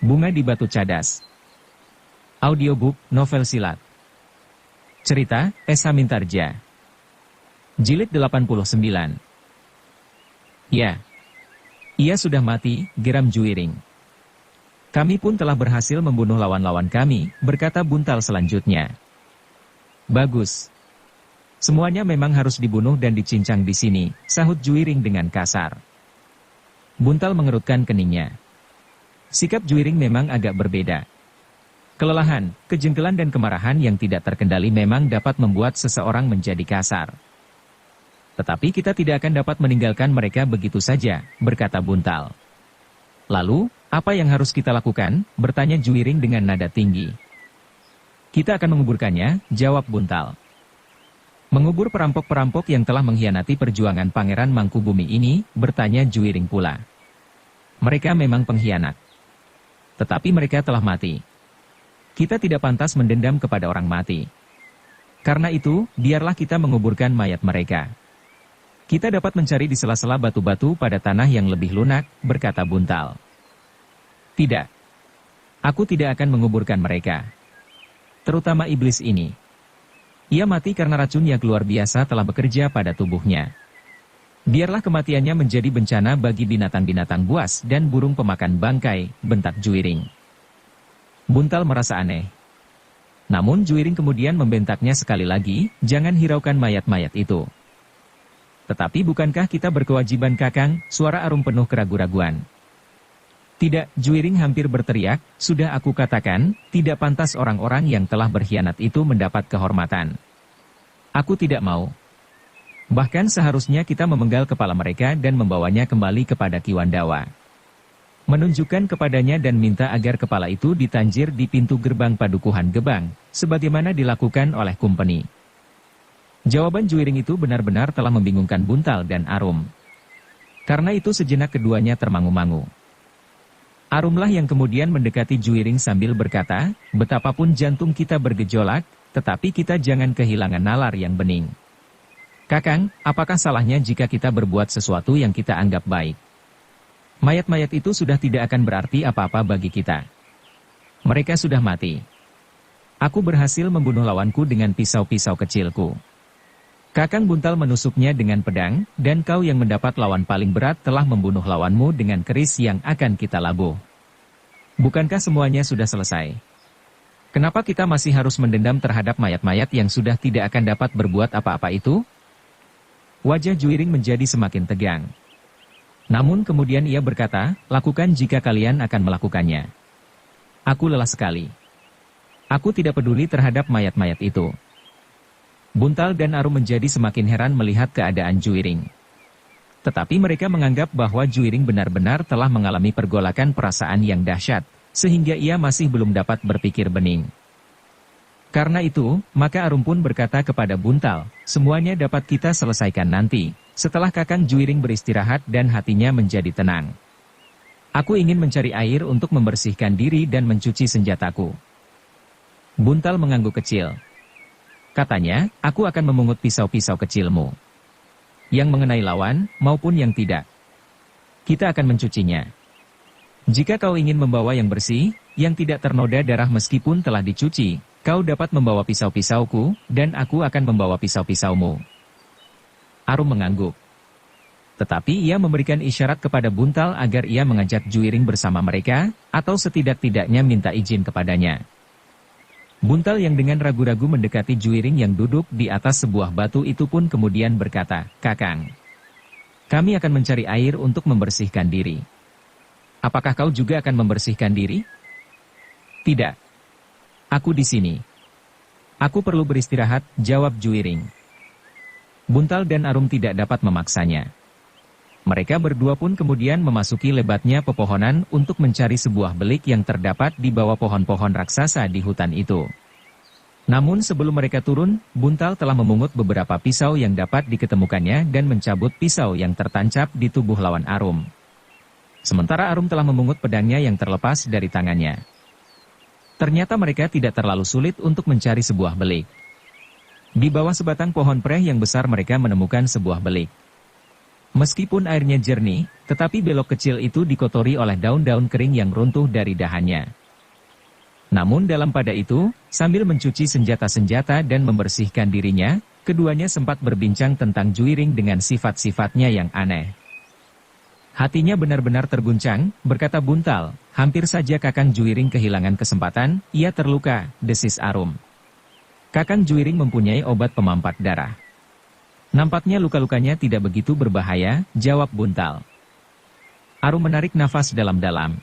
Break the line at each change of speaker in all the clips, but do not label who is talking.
Bunga di Batu Cadas. Audiobook, novel silat. Cerita, Esa Mintarja. Jilid 89. Ya. Ia sudah mati, geram Juwiring. Kami pun telah berhasil membunuh lawan-lawan kami, berkata Buntal selanjutnya. Bagus. Semuanya memang harus dibunuh dan dicincang di sini, sahut Juwiring dengan kasar. Buntal mengerutkan keningnya. Sikap Juwiring memang agak berbeda. Kelelahan, kejengkelan dan kemarahan yang tidak terkendali memang dapat membuat seseorang menjadi kasar. Tetapi kita tidak akan dapat meninggalkan mereka begitu saja, berkata Buntal. Lalu, apa yang harus kita lakukan? Bertanya Juwiring dengan nada tinggi. Kita akan menguburkannya, jawab Buntal. Mengubur perampok-perampok yang telah mengkhianati perjuangan Pangeran Mangkubumi ini, bertanya Juwiring pula. Mereka memang pengkhianat. Tetapi mereka telah mati. Kita tidak pantas mendendam kepada orang mati. Karena itu, biarlah kita menguburkan mayat mereka. Kita dapat mencari di sela-sela batu-batu pada tanah yang lebih lunak, berkata Buntal. Tidak. Aku tidak akan menguburkan mereka. Terutama iblis ini. Ia mati karena racun yang luar biasa telah bekerja pada tubuhnya. Biarlah kematiannya menjadi bencana bagi binatang-binatang buas dan burung pemakan bangkai, bentak Juwiring. Buntal merasa aneh. Namun Juwiring kemudian membentaknya sekali lagi, jangan hiraukan mayat-mayat itu. Tetapi bukankah kita berkewajiban Kakang? Suara Arum penuh keraguan-raguan. Tidak, Juwiring hampir berteriak, sudah aku katakan, tidak pantas orang-orang yang telah berkhianat itu mendapat kehormatan. Aku tidak mau. Bahkan seharusnya kita memenggal kepala mereka dan membawanya kembali kepada Ki Wandawa. Menunjukkan kepadanya dan minta agar kepala itu ditanjir di pintu gerbang Padukuhan Gebang, sebagaimana dilakukan oleh Kumpeni. Jawaban Juwiring itu benar-benar telah membingungkan Buntal dan Arum. Karena itu sejenak keduanya termangu-mangu. Arumlah yang kemudian mendekati Juwiring sambil berkata, betapapun jantung kita bergejolak, tetapi kita jangan kehilangan nalar yang bening. Kakang, apakah salahnya jika kita berbuat sesuatu yang kita anggap baik? Mayat-mayat itu sudah tidak akan berarti apa-apa bagi kita. Mereka sudah mati. Aku berhasil membunuh lawanku dengan pisau-pisau kecilku. Kakang Buntal menusuknya dengan pedang, dan kau yang mendapat lawan paling berat telah membunuh lawanmu dengan keris yang akan kita labuh. Bukankah semuanya sudah selesai? Kenapa kita masih harus mendendam terhadap mayat-mayat yang sudah tidak akan dapat berbuat apa-apa itu? Wajah Juwiring menjadi semakin tegang. Namun kemudian ia berkata, lakukan jika kalian akan melakukannya. Aku lelah sekali. Aku tidak peduli terhadap mayat-mayat itu. Buntal dan Arum menjadi semakin heran melihat keadaan Juwiring. Tetapi mereka menganggap bahwa Juwiring benar-benar telah mengalami pergolakan perasaan yang dahsyat, sehingga ia masih belum dapat berpikir bening. Karena itu, maka Arum pun berkata kepada Buntal, semuanya dapat kita selesaikan nanti, setelah Kakang Juwiring beristirahat dan hatinya menjadi tenang. Aku ingin mencari air untuk membersihkan diri dan mencuci senjataku. Buntal mengangguk kecil. Katanya, aku akan memungut pisau-pisau kecilmu. Yang mengenai lawan, maupun yang tidak. Kita akan mencucinya. Jika kau ingin membawa yang bersih, yang tidak ternoda darah meskipun telah dicuci, kau dapat membawa pisau-pisauku, dan aku akan membawa pisau-pisaumu. Arum mengangguk. Tetapi ia memberikan isyarat kepada Buntal agar ia mengajak Juwiring bersama mereka, atau setidak-tidaknya minta izin kepadanya. Buntal yang dengan ragu-ragu mendekati Juwiring yang duduk di atas sebuah batu itu pun kemudian berkata, Kakang, kami akan mencari air untuk membersihkan diri. Apakah kau juga akan membersihkan diri? Tidak. Aku di sini. Aku perlu beristirahat, jawab Juwiring. Buntal dan Arum tidak dapat memaksanya. Mereka berdua pun kemudian memasuki lebatnya pepohonan untuk mencari sebuah belik yang terdapat di bawah pohon-pohon raksasa di hutan itu. Namun sebelum mereka turun, Buntal telah memungut beberapa pisau yang dapat diketemukannya dan mencabut pisau yang tertancap di tubuh lawan Arum. Sementara Arum telah memungut pedangnya yang terlepas dari tangannya. Ternyata mereka tidak terlalu sulit untuk mencari sebuah belik. Di bawah sebatang pohon preh yang besar mereka menemukan sebuah belik. Meskipun airnya jernih, tetapi belok kecil itu dikotori oleh daun-daun kering yang runtuh dari dahannya. Namun dalam pada itu, sambil mencuci senjata-senjata dan membersihkan dirinya, keduanya sempat berbincang tentang Juiring dengan sifat-sifatnya yang aneh. Hatinya benar-benar terguncang, berkata Buntal, hampir saja Kakang Juiring kehilangan kesempatan, ia terluka, desis Arum. Kakang Juiring mempunyai obat pemampat darah. Nampaknya luka-lukanya tidak begitu berbahaya, jawab Buntal. Arum menarik nafas dalam-dalam.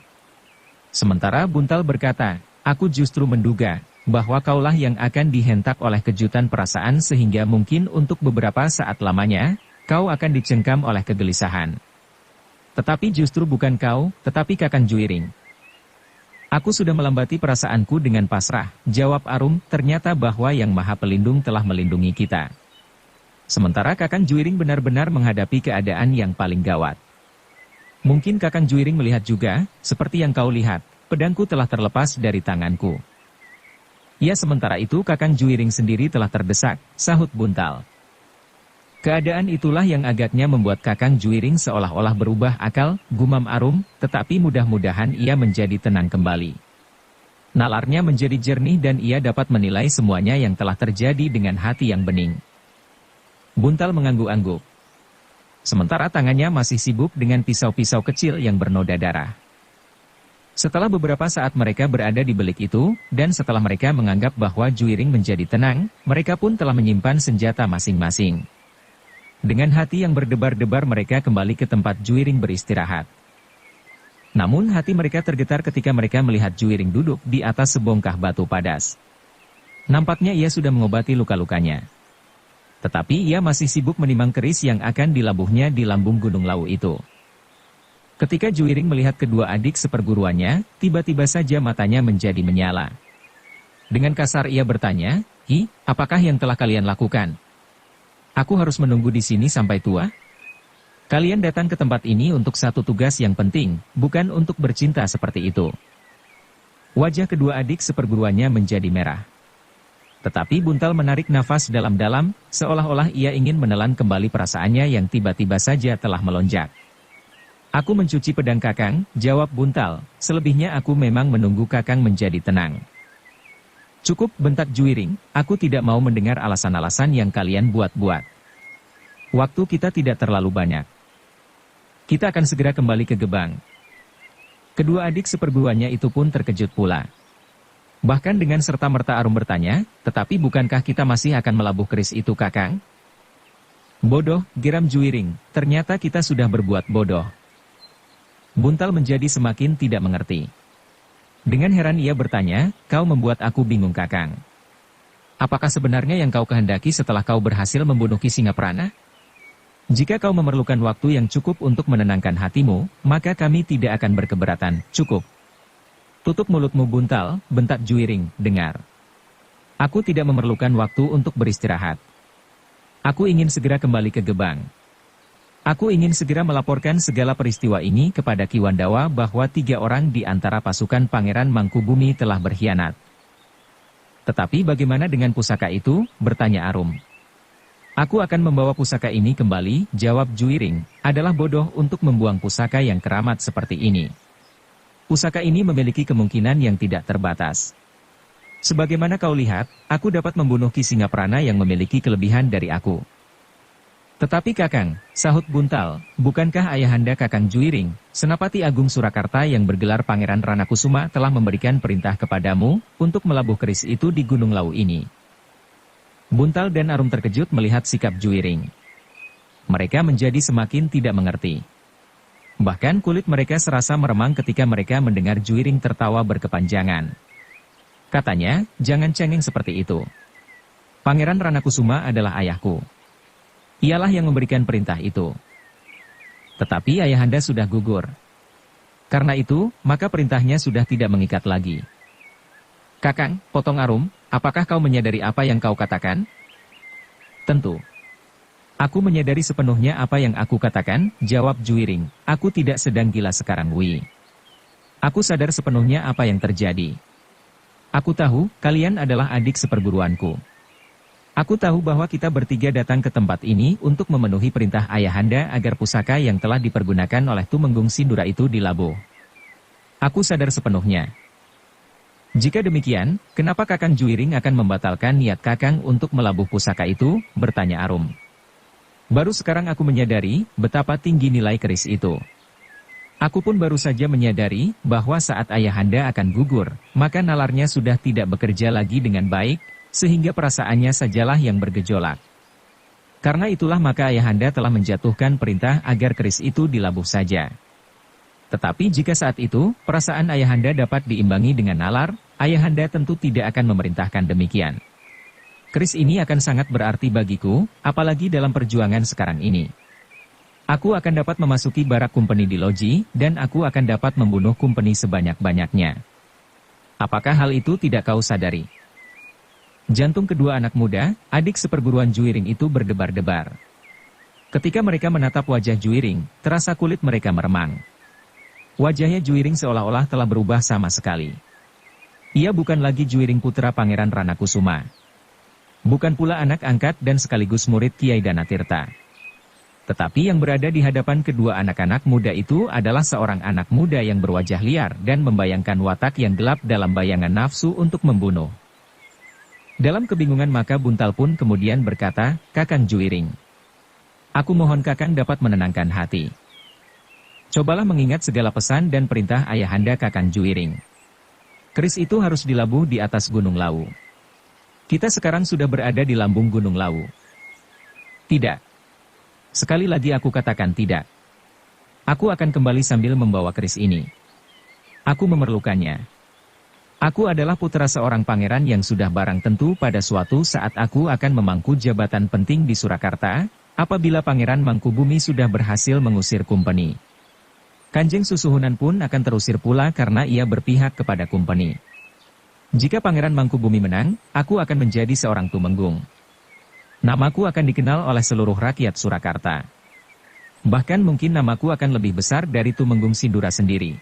Sementara Buntal berkata, aku justru menduga bahwa kaulah yang akan dihentak oleh kejutan perasaan sehingga mungkin untuk beberapa saat lamanya, kau akan dicengkam oleh kegelisahan. Tetapi justru bukan kau, tetapi Kakang Juiring. Aku sudah melambati perasaanku dengan pasrah, jawab Arum, ternyata bahwa Yang Maha Pelindung telah melindungi kita. Sementara Kakang Juiring benar-benar menghadapi keadaan yang paling gawat. Mungkin Kakang Juiring melihat juga, seperti yang kau lihat, pedangku telah terlepas dari tanganku. Ya, sementara itu Kakang Juiring sendiri telah terdesak, sahut Buntal. Keadaan itulah yang agaknya membuat Kakang Juiring seolah-olah berubah akal, gumam Arum, tetapi mudah-mudahan ia menjadi tenang kembali. Nalarnya menjadi jernih dan ia dapat menilai semuanya yang telah terjadi dengan hati yang bening. Buntal mengangguk-angguk. Sementara tangannya masih sibuk dengan pisau-pisau kecil yang bernoda darah. Setelah beberapa saat mereka berada di bilik itu, dan setelah mereka menganggap bahwa Juiring menjadi tenang, mereka pun telah menyimpan senjata masing-masing. Dengan hati yang berdebar-debar mereka kembali ke tempat Juiring beristirahat. Namun hati mereka tergetar ketika mereka melihat Juiring duduk di atas sebongkah batu padas. Nampaknya ia sudah mengobati luka-lukanya. Tetapi ia masih sibuk menimang keris yang akan dilabuhnya di lambung Gunung Lawu itu. Ketika Juiring melihat kedua adik seperguruannya, tiba-tiba saja matanya menjadi menyala. Dengan kasar ia bertanya, "Hi, apakah yang telah kalian lakukan? Aku harus menunggu di sini sampai tua? Kalian datang ke tempat ini untuk satu tugas yang penting, bukan untuk bercinta seperti itu." Wajah kedua adik seperguruannya menjadi merah. Tetapi Buntal menarik nafas dalam-dalam, seolah-olah ia ingin menelan kembali perasaannya yang tiba-tiba saja telah melonjak. Aku mencuci pedang Kakang, jawab Buntal, selebihnya aku memang menunggu Kakang menjadi tenang. Cukup, bentak Juiring, aku tidak mau mendengar alasan-alasan yang kalian buat-buat. Waktu kita tidak terlalu banyak. Kita akan segera kembali ke Gebang. Kedua adik seperguruannya itu pun terkejut pula. Bahkan dengan serta-merta Arum bertanya, tetapi bukankah kita masih akan melabuh keris itu Kakang? Bodoh, geram Juiring, ternyata kita sudah berbuat bodoh. Buntal menjadi semakin tidak mengerti. Dengan heran ia bertanya, kau membuat aku bingung Kakang. Apakah sebenarnya yang kau kehendaki setelah kau berhasil membunuh Ki Singaprana? Jika kau memerlukan waktu yang cukup untuk menenangkan hatimu, maka kami tidak akan berkeberatan, cukup. Tutup mulutmu Buntal, bentak Juiring, dengar. Aku tidak memerlukan waktu untuk beristirahat. Aku ingin segera kembali ke Gebang. Aku ingin segera melaporkan segala peristiwa ini kepada Ki Wandawa bahwa 3 orang di antara pasukan Pangeran Mangkubumi telah berkhianat. Tetapi bagaimana dengan pusaka itu? Bertanya Arum. Aku akan membawa pusaka ini kembali, jawab Juiring, adalah bodoh untuk membuang pusaka yang keramat seperti ini. Pusaka ini memiliki kemungkinan yang tidak terbatas. Sebagaimana kau lihat, aku dapat membunuh Ki Singaprana yang memiliki kelebihan dari aku. Tetapi Kakang, sahut Buntal, bukankah ayahanda Kakang Juiring, Senapati Agung Surakarta yang bergelar Pangeran Ranakusuma telah memberikan perintah kepadamu untuk melabuh keris itu di Gunung Lawu ini? Buntal dan Arum terkejut melihat sikap Juiring. Mereka menjadi semakin tidak mengerti. Bahkan kulit mereka serasa meremang ketika mereka mendengar Juiring tertawa berkepanjangan. Katanya, jangan cengeng seperti itu. Pangeran Ranakusuma adalah ayahku. Ialah yang memberikan perintah itu. Tetapi ayahanda sudah gugur. Karena itu, maka perintahnya sudah tidak mengikat lagi. Kakang, potong Arum, apakah kau menyadari apa yang kau katakan? Tentu. Aku menyadari sepenuhnya apa yang aku katakan, jawab Juiring. Aku tidak sedang gila sekarang, Wi. Aku sadar sepenuhnya apa yang terjadi. Aku tahu, kalian adalah adik seperguruanku. Aku tahu bahwa kita bertiga datang ke tempat ini untuk memenuhi perintah Ayahanda agar pusaka yang telah dipergunakan oleh Tumenggung Sindura itu dilabuh. Aku sadar sepenuhnya. Jika demikian, kenapa Kakang Juiring akan membatalkan niat Kakang untuk melabuh pusaka itu? Bertanya Arum. Baru sekarang aku menyadari betapa tinggi nilai keris itu. Aku pun baru saja menyadari bahwa saat Ayahanda akan gugur, maka nalarnya sudah tidak bekerja lagi dengan baik, sehingga perasaannya sajalah yang bergejolak. Karena itulah maka Ayahanda telah menjatuhkan perintah agar keris itu dilabuh saja. Tetapi jika saat itu, perasaan Ayahanda dapat diimbangi dengan nalar, Ayahanda tentu tidak akan memerintahkan demikian. Keris ini akan sangat berarti bagiku, apalagi dalam perjuangan sekarang ini. Aku akan dapat memasuki barak kumpeni di Loji, dan aku akan dapat membunuh kumpeni sebanyak-banyaknya. Apakah hal itu tidak kau sadari? Jantung kedua anak muda, adik seperguruan Juiring itu berdebar-debar. Ketika mereka menatap wajah Juiring, terasa kulit mereka meremang. Wajahnya Juiring seolah-olah telah berubah sama sekali. Ia bukan lagi Juiring putra Pangeran Ranakusuma. Bukan pula anak angkat dan sekaligus murid Kiai Danatirta. Tetapi yang berada di hadapan kedua anak-anak muda itu adalah seorang anak muda yang berwajah liar dan membayangkan watak yang gelap dalam bayangan nafsu untuk membunuh. Dalam kebingungan maka Buntal pun kemudian berkata, Kakang Juiring. Aku mohon Kakang dapat menenangkan hati. Cobalah mengingat segala pesan dan perintah Ayahanda Kakang Juiring. Keris itu harus dilabuh di atas Gunung Lawu. Kita sekarang sudah berada di lambung Gunung Lawu. Tidak. Sekali lagi aku katakan tidak. Aku akan kembali sambil membawa keris ini. Aku memerlukannya. Aku adalah putra seorang pangeran yang sudah barang tentu pada suatu saat aku akan memangku jabatan penting di Surakarta, apabila Pangeran Mangkubumi sudah berhasil mengusir kumpeni. Kanjeng Susuhunan pun akan terusir pula karena ia berpihak kepada kumpeni. Jika Pangeran Mangkubumi menang, aku akan menjadi seorang tumenggung. Namaku akan dikenal oleh seluruh rakyat Surakarta. Bahkan mungkin namaku akan lebih besar dari Tumenggung Sindura sendiri.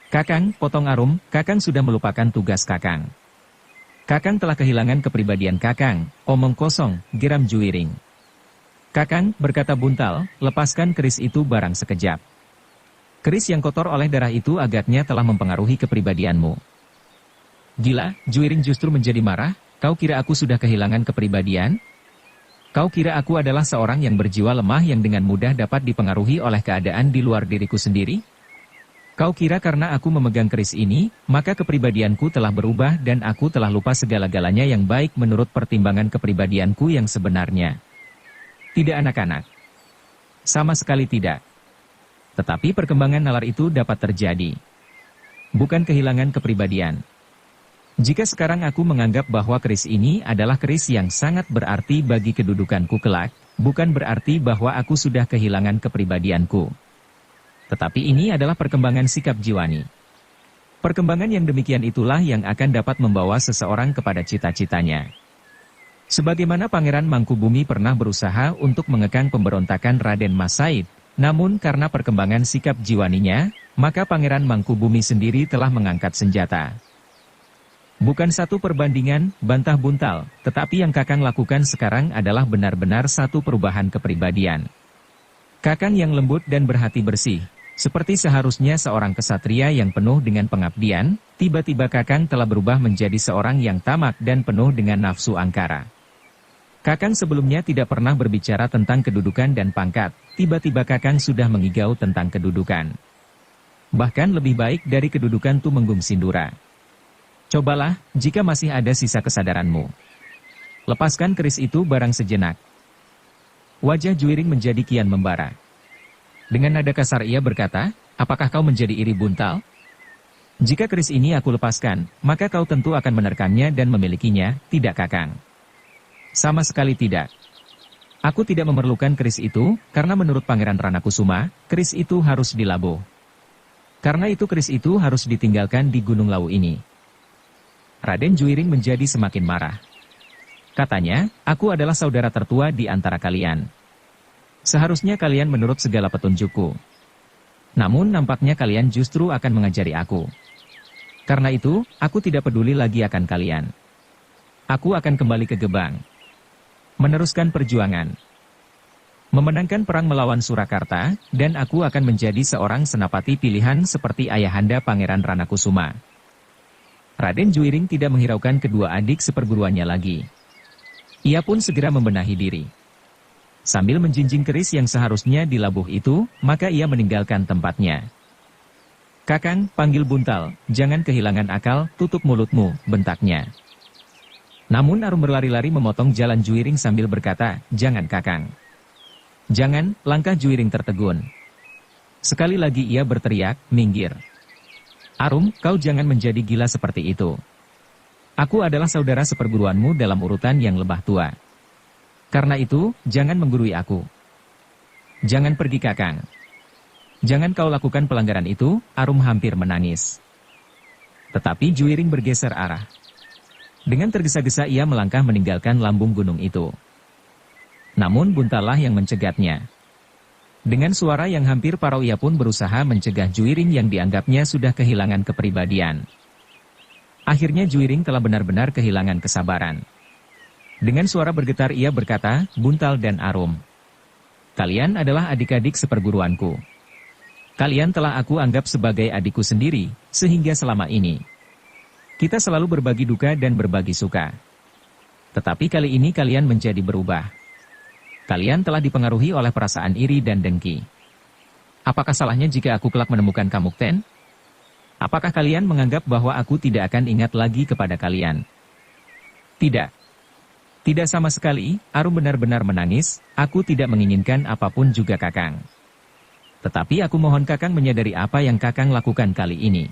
Kakang, potong Arum, Kakang sudah melupakan tugas Kakang. Kakang telah kehilangan kepribadian Kakang, omong kosong, geram Juiring. Kakang, berkata Buntal, lepaskan keris itu barang sekejap. Keris yang kotor oleh darah itu agaknya telah mempengaruhi kepribadianmu. Gila, Juiring justru menjadi marah, kau kira aku sudah kehilangan kepribadian? Kau kira aku adalah seorang yang berjiwa lemah yang dengan mudah dapat dipengaruhi oleh keadaan di luar diriku sendiri? Kau kira karena aku memegang keris ini, maka kepribadianku telah berubah dan aku telah lupa segala-galanya yang baik menurut pertimbangan kepribadianku yang sebenarnya? Tidak anak-anak. Sama sekali tidak. Tetapi perkembangan nalar itu dapat terjadi. Bukan kehilangan kepribadian. Jika sekarang aku menganggap bahwa keris ini adalah keris yang sangat berarti bagi kedudukanku kelak, bukan berarti bahwa aku sudah kehilangan kepribadianku. Tetapi ini adalah perkembangan sikap jiwani. Perkembangan yang demikian itulah yang akan dapat membawa seseorang kepada cita-citanya. Sebagaimana Pangeran Mangkubumi pernah berusaha untuk mengekang pemberontakan Raden Mas Said, namun karena perkembangan sikap jiwaninya, maka Pangeran Mangkubumi sendiri telah mengangkat senjata. Bukan satu perbandingan, bantah Buntal, tetapi yang Kakang lakukan sekarang adalah benar-benar satu perubahan kepribadian. Kakang yang lembut dan berhati bersih, seperti seharusnya seorang kesatria yang penuh dengan pengabdian, tiba-tiba Kakang telah berubah menjadi seorang yang tamak dan penuh dengan nafsu angkara. Kakang sebelumnya tidak pernah berbicara tentang kedudukan dan pangkat, tiba-tiba Kakang sudah mengigau tentang kedudukan. Bahkan lebih baik dari kedudukan Tumenggung Sindura. Cobalah, jika masih ada sisa kesadaranmu. Lepaskan keris itu barang sejenak. Wajah Juiring menjadi kian membara. Dengan nada kasar ia berkata, apakah kau menjadi iri Buntal? Jika keris ini aku lepaskan, maka kau tentu akan menerkamnya dan memilikinya, tidak Kakang? Sama sekali tidak. Aku tidak memerlukan keris itu, karena menurut Pangeran Ranakusuma, keris itu harus dilabuh. Karena itu keris itu harus ditinggalkan di Gunung Lawu ini. Raden Juiring menjadi semakin marah. Katanya, aku adalah saudara tertua di antara kalian. Seharusnya kalian menurut segala petunjukku. Namun nampaknya kalian justru akan mengajari aku. Karena itu, aku tidak peduli lagi akan kalian. Aku akan kembali ke Gebang. Meneruskan perjuangan. Memenangkan perang melawan Surakarta, dan aku akan menjadi seorang senapati pilihan seperti ayahanda Pangeran Ranakusuma. Raden Juiring tidak menghiraukan kedua adik seperguruannya lagi. Ia pun segera membenahi diri. Sambil menjinjing keris yang seharusnya dilabuh itu, maka ia meninggalkan tempatnya. "Kakang," panggil Buntal, "jangan kehilangan akal, tutup mulutmu," bentaknya. Namun Arum berlari-lari memotong jalan Juiring sambil berkata, "Jangan Kakang. Jangan," langkah Juiring tertegun. Sekali lagi ia berteriak, "Minggir. Arum, kau jangan menjadi gila seperti itu. Aku adalah saudara seperguruanmu dalam urutan yang lebah tua. Karena itu, jangan menggurui aku. Jangan pergi Kakang. Jangan kau lakukan pelanggaran itu." Arum hampir menangis. Tetapi Juiring bergeser arah. Dengan tergesa-gesa ia melangkah meninggalkan lambung gunung itu. Namun Buntallah yang mencegatnya. Dengan suara yang hampir parau ia pun berusaha mencegah Juiring yang dianggapnya sudah kehilangan kepribadian. Akhirnya Juiring telah benar-benar kehilangan kesabaran. Dengan suara bergetar ia berkata, "Buntal dan Arum, kalian adalah adik-adik seperguruanku. Kalian telah aku anggap sebagai adikku sendiri, sehingga selama ini kita selalu berbagi duka dan berbagi suka. Tetapi kali ini kalian menjadi berubah. Kalian telah dipengaruhi oleh perasaan iri dan dengki. Apakah salahnya jika aku kelak menemukan Kamukten? Apakah kalian menganggap bahwa aku tidak akan ingat lagi kepada kalian?" Tidak. Tidak sama sekali, Arum benar-benar menangis, "Aku tidak menginginkan apapun juga Kakang. Tetapi aku mohon Kakang menyadari apa yang Kakang lakukan kali ini.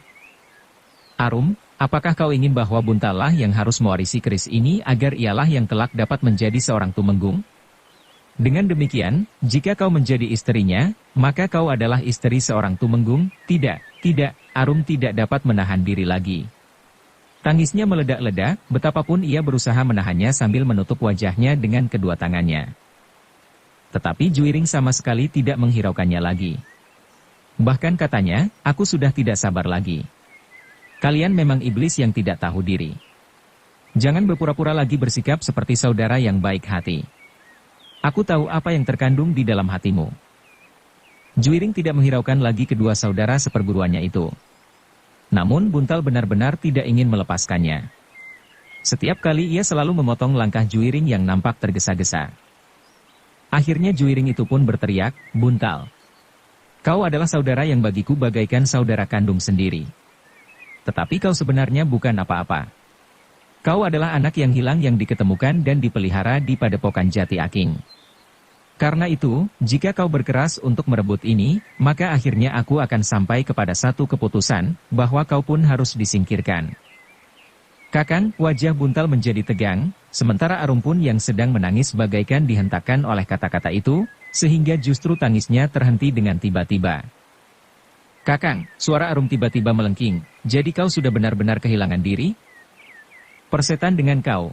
Arum, apakah kau ingin bahwa Buntallah yang harus mewarisi keris ini agar ialah yang kelak dapat menjadi seorang tumenggung? Dengan demikian, jika kau menjadi istrinya, maka kau adalah istri seorang tumenggung." "Tidak, tidak," Arum tidak dapat menahan diri lagi. Tangisnya meledak-ledak, betapapun ia berusaha menahannya sambil menutup wajahnya dengan kedua tangannya. Tetapi Juiring sama sekali tidak menghiraukannya lagi. Bahkan katanya, "Aku sudah tidak sabar lagi. Kalian memang iblis yang tidak tahu diri. Jangan berpura-pura lagi bersikap seperti saudara yang baik hati. Aku tahu apa yang terkandung di dalam hatimu." Juiring tidak menghiraukan lagi kedua saudara seperguruannya itu. Namun Buntal benar-benar tidak ingin melepaskannya. Setiap kali ia selalu memotong langkah Juiring yang nampak tergesa-gesa. Akhirnya Juiring itu pun berteriak, "Buntal, kau adalah saudara yang bagiku bagaikan saudara kandung sendiri. Tetapi kau sebenarnya bukan apa-apa. Kau adalah anak yang hilang yang diketemukan dan dipelihara di padepokan Jati Aking. Karena itu, jika kau berkeras untuk merebut ini, maka akhirnya aku akan sampai kepada satu keputusan, bahwa kau pun harus disingkirkan." Kakang, wajah Buntal menjadi tegang, sementara Arum pun yang sedang menangis bagaikan dihentakkan oleh kata-kata itu, sehingga justru tangisnya terhenti dengan tiba-tiba. "Kakang," suara Arum tiba-tiba melengking, "jadi kau sudah benar-benar kehilangan diri?" "Persetan dengan kau.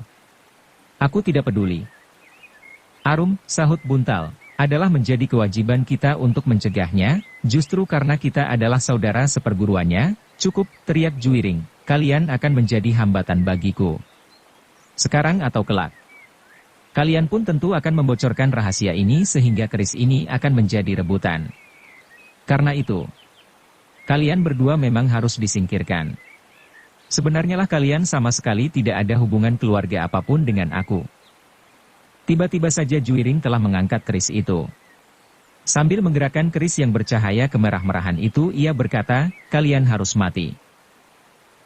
Aku tidak peduli." "Arum," sahut Buntal, "adalah menjadi kewajiban kita untuk mencegahnya, justru karena kita adalah saudara seperguruannya." "Cukup," teriak Juiring, "kalian akan menjadi hambatan bagiku. Sekarang atau kelak. Kalian pun tentu akan membocorkan rahasia ini sehingga keris ini akan menjadi rebutan. Karena itu, kalian berdua memang harus disingkirkan. Sebenarnya lah kalian sama sekali tidak ada hubungan keluarga apapun dengan aku." Tiba-tiba saja Juiring telah mengangkat keris itu. Sambil menggerakkan keris yang bercahaya kemerah-merahan itu ia berkata, "Kalian harus mati."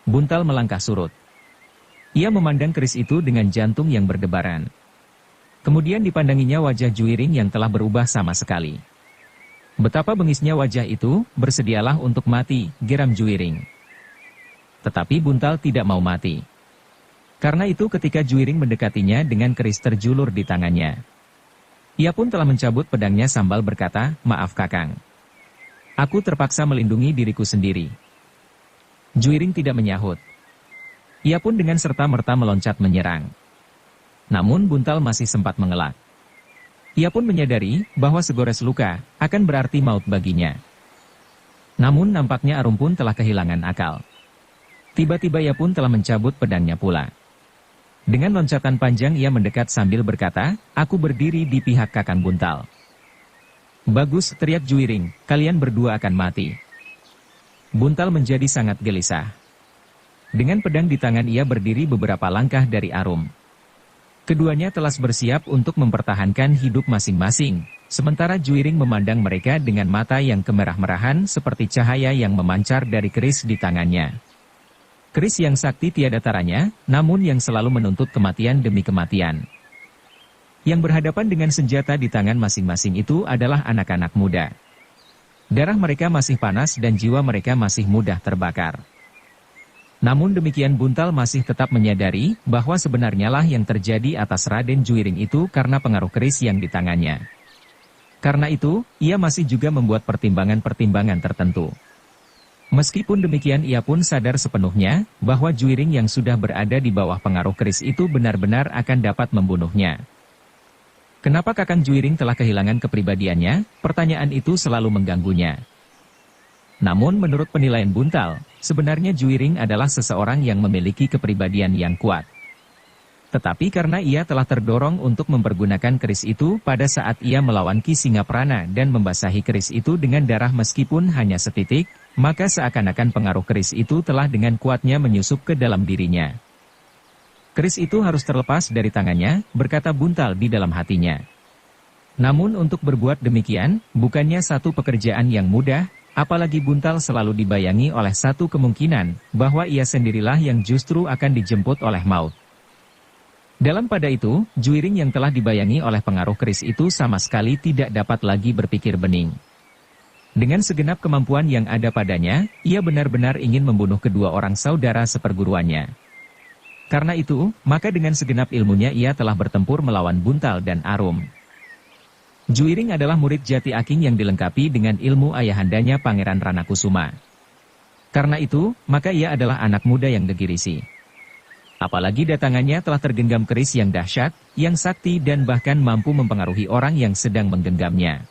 Buntal melangkah surut. Ia memandang keris itu dengan jantung yang berdebaran. Kemudian dipandanginya wajah Juiring yang telah berubah sama sekali. "Betapa bengisnya wajah itu, bersedialah untuk mati," geram Juiring. Tetapi Buntal tidak mau mati. Karena itu ketika Juiring mendekatinya dengan keris terjulur di tangannya, ia pun telah mencabut pedangnya sambil berkata, "Maaf Kakang. Aku terpaksa melindungi diriku sendiri." Juiring tidak menyahut. Ia pun dengan serta-merta meloncat menyerang. Namun Buntal masih sempat mengelak. Ia pun menyadari bahwa segores luka akan berarti maut baginya. Namun nampaknya Arum pun telah kehilangan akal. Tiba-tiba ia pun telah mencabut pedangnya pula. Dengan loncatan panjang ia mendekat sambil berkata, "Aku berdiri di pihak Kakang Buntal." "Bagus," teriak Juiring, "kalian berdua akan mati." Buntal menjadi sangat gelisah. Dengan pedang di tangan ia berdiri beberapa langkah dari Arum. Keduanya telas bersiap untuk mempertahankan hidup masing-masing, sementara Juiring memandang mereka dengan mata yang kemerah-merahan seperti cahaya yang memancar dari keris di tangannya. Keris yang sakti tiada taranya, namun yang selalu menuntut kematian demi kematian. Yang berhadapan dengan senjata di tangan masing-masing itu adalah anak-anak muda. Darah mereka masih panas dan jiwa mereka masih mudah terbakar. Namun demikian Buntal masih tetap menyadari bahwa sebenarnya lah yang terjadi atas Raden Juiring itu karena pengaruh keris yang di tangannya. Karena itu, ia masih juga membuat pertimbangan-pertimbangan tertentu. Meskipun demikian ia pun sadar sepenuhnya bahwa Juiring yang sudah berada di bawah pengaruh keris itu benar-benar akan dapat membunuhnya. Kenapa Kakang Juiring telah kehilangan kepribadiannya? Pertanyaan itu selalu mengganggunya. Namun menurut penilaian Buntal, sebenarnya Juiring adalah seseorang yang memiliki kepribadian yang kuat. Tetapi karena ia telah terdorong untuk mempergunakan keris itu pada saat ia melawan Ki Singaprana dan membasahi keris itu dengan darah meskipun hanya setitik, maka seakan-akan pengaruh keris itu telah dengan kuatnya menyusup ke dalam dirinya. "Keris itu harus terlepas dari tangannya," berkata Buntal di dalam hatinya. Namun untuk berbuat demikian, bukannya satu pekerjaan yang mudah, apalagi Buntal selalu dibayangi oleh satu kemungkinan, bahwa ia sendirilah yang justru akan dijemput oleh maut. Dalam pada itu, Juiring yang telah dibayangi oleh pengaruh keris itu sama sekali tidak dapat lagi berpikir bening. Dengan segenap kemampuan yang ada padanya, ia benar-benar ingin membunuh kedua orang saudara seperguruannya. Karena itu, maka dengan segenap ilmunya ia telah bertempur melawan Buntal dan Arum. Juiring adalah murid Jati Aking yang dilengkapi dengan ilmu ayahandanya Pangeran Ranakusuma. Karena itu, maka ia adalah anak muda yang degirisi. Apalagi datangannya telah tergenggam keris yang dahsyat, yang sakti dan bahkan mampu mempengaruhi orang yang sedang menggenggamnya.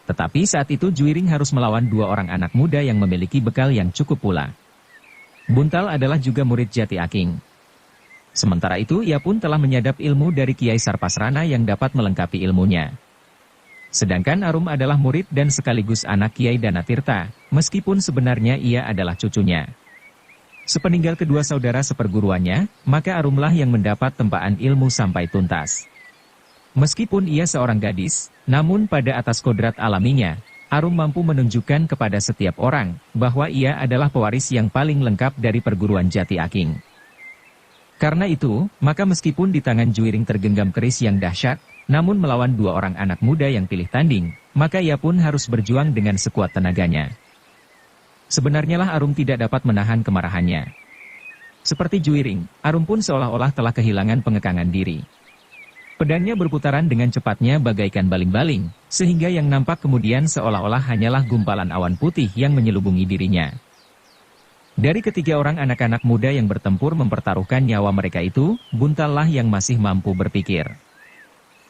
Tetapi saat itu Juiring harus melawan dua orang anak muda yang memiliki bekal yang cukup pula. Buntal adalah juga murid Jati Aking. Sementara itu ia pun telah menyadap ilmu dari Kiai Sarpasrana yang dapat melengkapi ilmunya. Sedangkan Arum adalah murid dan sekaligus anak Kiai Danatirta, meskipun sebenarnya ia adalah cucunya. Sepeninggal kedua saudara seperguruannya, maka Arumlah yang mendapat tempaan ilmu sampai tuntas. Meskipun ia seorang gadis, namun pada atas kodrat alaminya, Arum mampu menunjukkan kepada setiap orang bahwa ia adalah pewaris yang paling lengkap dari perguruan Jati Aking. Karena itu, maka meskipun di tangan Juiring tergenggam keris yang dahsyat, namun melawan dua orang anak muda yang pilih tanding, maka ia pun harus berjuang dengan sekuat tenaganya. Sebenarnya lah Arum tidak dapat menahan kemarahannya. Seperti Juiring, Arum pun seolah-olah telah kehilangan pengekangan diri. Pedangnya berputaran dengan cepatnya bagaikan baling-baling, sehingga yang nampak kemudian seolah-olah hanyalah gumpalan awan putih yang menyelubungi dirinya. Dari ketiga orang anak-anak muda yang bertempur mempertaruhkan nyawa mereka itu, Buntal lah yang masih mampu berpikir.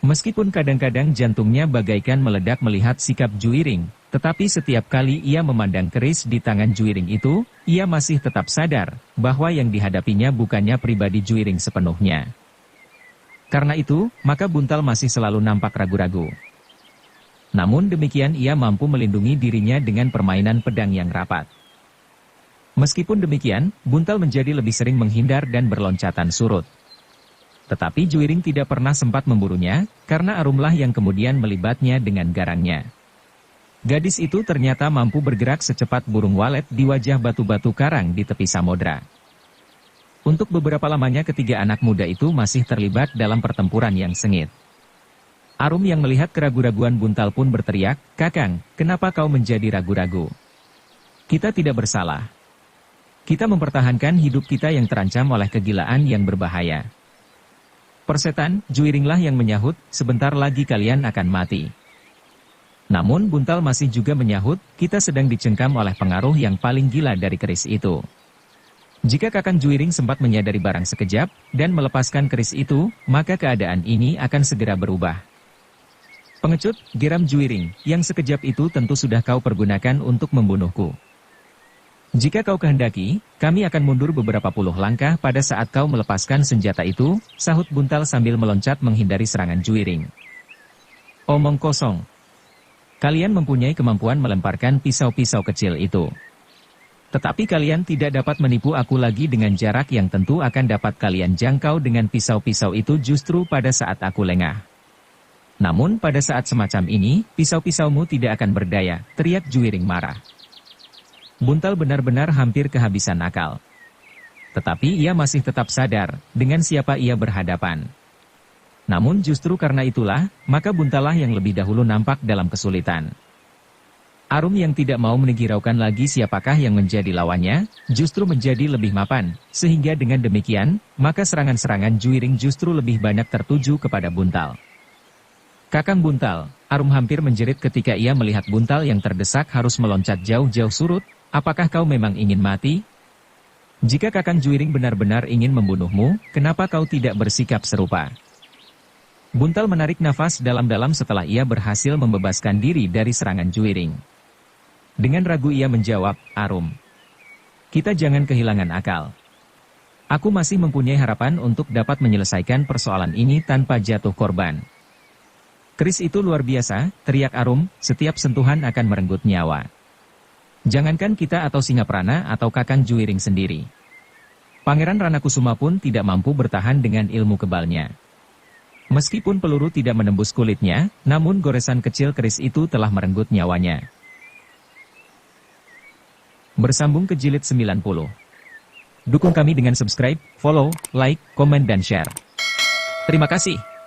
Meskipun kadang-kadang jantungnya bagaikan meledak melihat sikap Juiring, tetapi setiap kali ia memandang keris di tangan Juiring itu, ia masih tetap sadar bahwa yang dihadapinya bukannya pribadi Juiring sepenuhnya. Karena itu, maka Buntal masih selalu nampak ragu-ragu. Namun demikian ia mampu melindungi dirinya dengan permainan pedang yang rapat. Meskipun demikian, Buntal menjadi lebih sering menghindar dan berloncatan surut. Tetapi Juiring tidak pernah sempat memburunya, karena Arumlah yang kemudian melibatnya dengan garangnya. Gadis itu ternyata mampu bergerak secepat burung walet di wajah batu-batu karang di tepi samudra. Untuk beberapa lamanya ketiga anak muda itu masih terlibat dalam pertempuran yang sengit. Arum yang melihat keraguan-raguan Buntal pun berteriak, "Kakang, kenapa kau menjadi ragu-ragu? Kita tidak bersalah. Kita mempertahankan hidup kita yang terancam oleh kegilaan yang berbahaya." "Persetan," Juiringlah yang menyahut, "sebentar lagi kalian akan mati." Namun Buntal masih juga menyahut, "Kita sedang dicengkam oleh pengaruh yang paling gila dari keris itu. Jika Kakang Juiring sempat menyadari barang sekejap, dan melepaskan keris itu, maka keadaan ini akan segera berubah." "Pengecut," geram Juiring, "yang sekejap itu tentu sudah kau pergunakan untuk membunuhku." Jika kau kehendaki, kami akan mundur beberapa puluh langkah pada saat kau melepaskan senjata itu, sahut Buntal sambil meloncat menghindari serangan Juiring. Omong kosong. Kalian mempunyai kemampuan melemparkan pisau-pisau kecil itu. Tetapi kalian tidak dapat menipu aku lagi dengan jarak yang tentu akan dapat kalian jangkau dengan pisau-pisau itu justru pada saat aku lengah. Namun pada saat semacam ini, pisau-pisaumu tidak akan berdaya, teriak Juiring marah. Buntal benar-benar hampir kehabisan akal. Tetapi ia masih tetap sadar, dengan siapa ia berhadapan. Namun justru karena itulah, maka Buntalah yang lebih dahulu nampak dalam kesulitan. Arum yang tidak mau menghiraukan lagi siapakah yang menjadi lawannya, justru menjadi lebih mapan, sehingga dengan demikian, maka serangan-serangan Juiring justru lebih banyak tertuju kepada Buntal. Kakang Buntal, Arum hampir menjerit ketika ia melihat Buntal yang terdesak harus meloncat jauh-jauh surut, apakah kau memang ingin mati? Jika Kakang Juiring benar-benar ingin membunuhmu, kenapa kau tidak bersikap serupa? Buntal menarik nafas dalam-dalam setelah ia berhasil membebaskan diri dari serangan Juiring. Dengan ragu ia menjawab, Arum. Kita jangan kehilangan akal. Aku masih mempunyai harapan untuk dapat menyelesaikan persoalan ini tanpa jatuh korban. Keris itu luar biasa, teriak Arum, setiap sentuhan akan merenggut nyawa. Jangankan kita atau Singaprana atau Kakang Juiring sendiri. Pangeran Ranakusuma pun tidak mampu bertahan dengan ilmu kebalnya. Meskipun peluru tidak menembus kulitnya, namun goresan kecil keris itu telah merenggut nyawanya. Bersambung ke jilid 90. Dukung kami dengan subscribe, follow, like, komen dan share. Terima kasih.